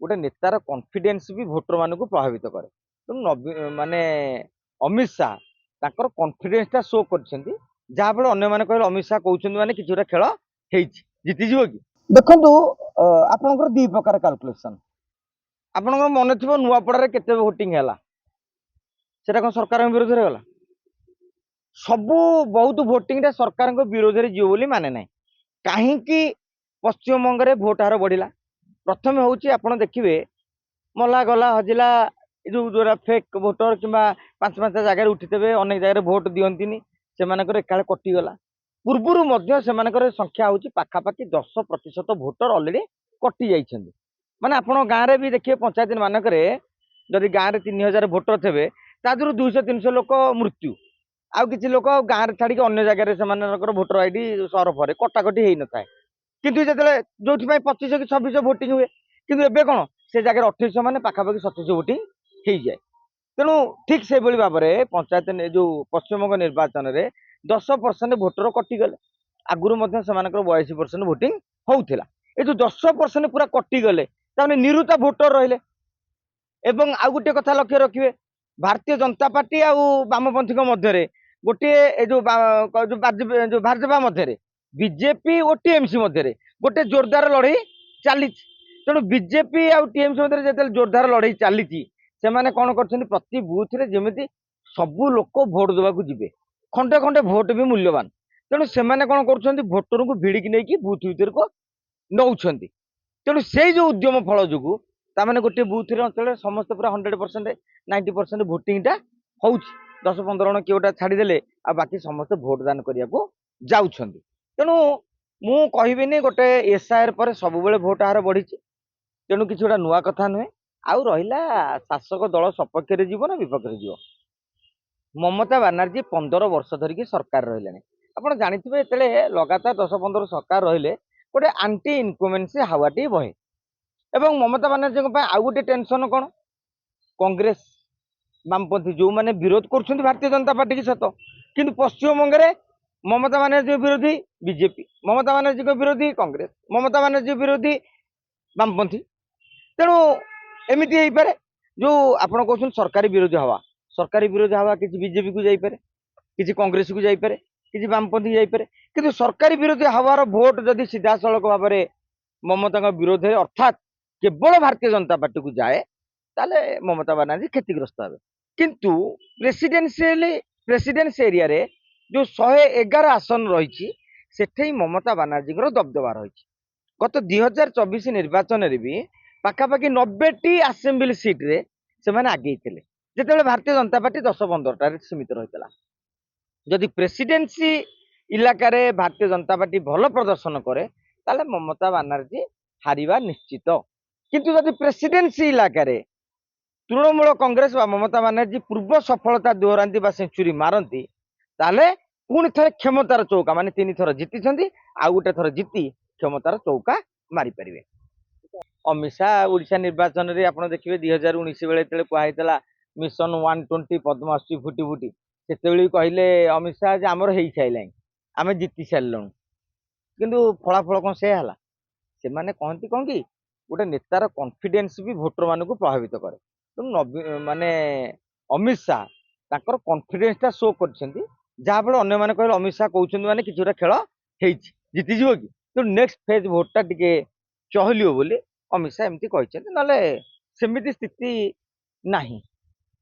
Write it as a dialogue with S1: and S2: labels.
S1: गोटे नेतार कॉन्फिडेंस भी भोटर मान प्रभावित करे। तेणु माने अमित शाह ताकर कॉन्फिडेंस शो कर जहाँ फल अन्य मैंने कहले अमित शाह कहते माने कि खेल जीतीज कि देखो आपंकर दी प्रकार कैलकुलेसन आप मन थी नुआपड़ा केते भोटिंग है कौन सरकार विरोध में गला सबू बहुत भोटिंग सरकार विरोध में जीव बोली माने ना कहीं पश्चिम बंग में भोट हार बढ़ला प्रथम हूँ आप देखिए मला गला हजिला जो जो फेक भोटर कि पांच पांच जगह उठीथे अनेक जगह भोट दिंती से एका कटिगला पूर्वर से संख्या हूँ पाखापाखि 10% भोटर अलरेडी कटि जाइए माने आप गाँव में भी देखिए पंचायत मानक जदि गाँव में 3000 भोटर थे तादर 200-300 लोक मृत्यु आउ किसी लोक गाँव में छाड़ी अन्य जगह से भोटर आईडी सरफर कटाकटी हो न था किंतु जो 2500 कि 2600 भोटिंग हुए किंतु एबे कौन से जगह 2800 मान पाखापाखि 2700 भोटिंग हो जाए। तेणु ठीक से भाव में पंचायत जो पश्चिमबंग निर्वाचन में 10% भोटर कटिगले आगुरी से 82% भोटिंग होता ये जो 10% पूरा कटिगले निरुता भोटर रहिले। एवं आउ गोटे कथा लक्ष्य रखिए भारतीय जनता पार्टी आउ वामपंथी मध्य गोटे जो भाजपा मध्य बीजेपी और टीएमसी मध्य गोटे जोरदार लड़ाई चली तेणु बीजेपी आउ टीएमसी मध्य जो जोरदार लड़ाई चली से कौन कर प्रति बुथ रे जमी सबू लोक भोट देवाक जी खंडे खंडे भोट भी मूल्यवान तेणु से कौन कर भोटर को भिड़िकी नहीं बुथ भर को नौ तेणु से जो उद्यम फल जो ताने गोटे बुथ अंचल समस्त पूरा 100% 90% भोटिंग हो 10-15 जन किए छाड़देले आ बाकी समस्त भोट दान करने को जाऊँ। तेणु मु कहबिनी गोटे एसआईआर पर सब भोट हार बढ़ी तेणु किसी गोटा नुआ कथा नुहे आउ रहा शासक दल सपक्ष जीव ना विपक्ष जीव ममता बानार्जी 15 वर्ष धरिकी सरकार रही आप जानते ये लगातार 10-15 सरकार रहिले गोटे आंटी इनकमेंसी हावाटी बहे एवं ममता बानार्जी आउ गोटे टेंशन कौन कांग्रेस वामपंथी जो मैंने विरोध कर भारतीय जनता पार्टी की सत कि पश्चिमबंग में ममता बानार्जी विरोधी बीजेपी ममता बानार्जी विरोधी कांग्रेस ममता बानार्जी विरोधी वामपंथी तेणु एमती हो पारे जो आप कहते सरकारी विरोधी हवा किसी बीजेपी को जापे किसी कांग्रेस को जापे किसी वामपंथी जापे कि सरकारी विरोधी हवार भोट जदि सीधा सड़क भाव में ममता विरोध में अर्थात केवल भारतीय जनता पार्टी को जाए ताले ममता बानार्जी क्षतिग्रस्त हे किंतु प्रेसिडेंस एरिया रे जो 111 आसन रही से ममता बानार्जी दबदबा रही गत 2024 निर्वाचन में भी पाखापाखि 90टी आसेम्बली सीट रे से आगे थे जिते भारतीय जनता पार्टी 10-15 सीमित रही जदि प्रेसिडेंसी इलाकार भारतीय जनता पार्टी भल प्रदर्शन करे ताले ममता बानार्जी हारिबा निश्चित किंतु जदि प्रेसिडेंसी इलाकार तृणमूल कांग्रेस व ममता बानार्जी पूर्व सफलता दोहराती सेंचुरी मारती ताले पुणी थे क्षमतार चौका माने 3 थर जीति आउ गोटे थर जीति क्षमतार चौका मारी पारे। अमित शाह ओडिशा निर्वाचन में आप देखिए 2019 बेले कहला मिशन 120 पद्मश्री फुटी फुटी से कहले अमित शाह जे आमर हो सारे आम जीति सारू किंतु फलाफल कौन से है से कहती कौन कि गोटे नेतार कॉन्फिडेंस भी भोटर मान प्रभावित करे। तेणु माने अमित शाह ताकर कॉन्फिडेंस शो कर जहाँ फल अन्य मैंने कहले अमित शाह कहते माने कि खेल जीतीज कि तो नेक्स्ट फेज भोटा टिके चहलियो बोली अमित शाह एमती कहते ना सेमती स्थिति नहीं।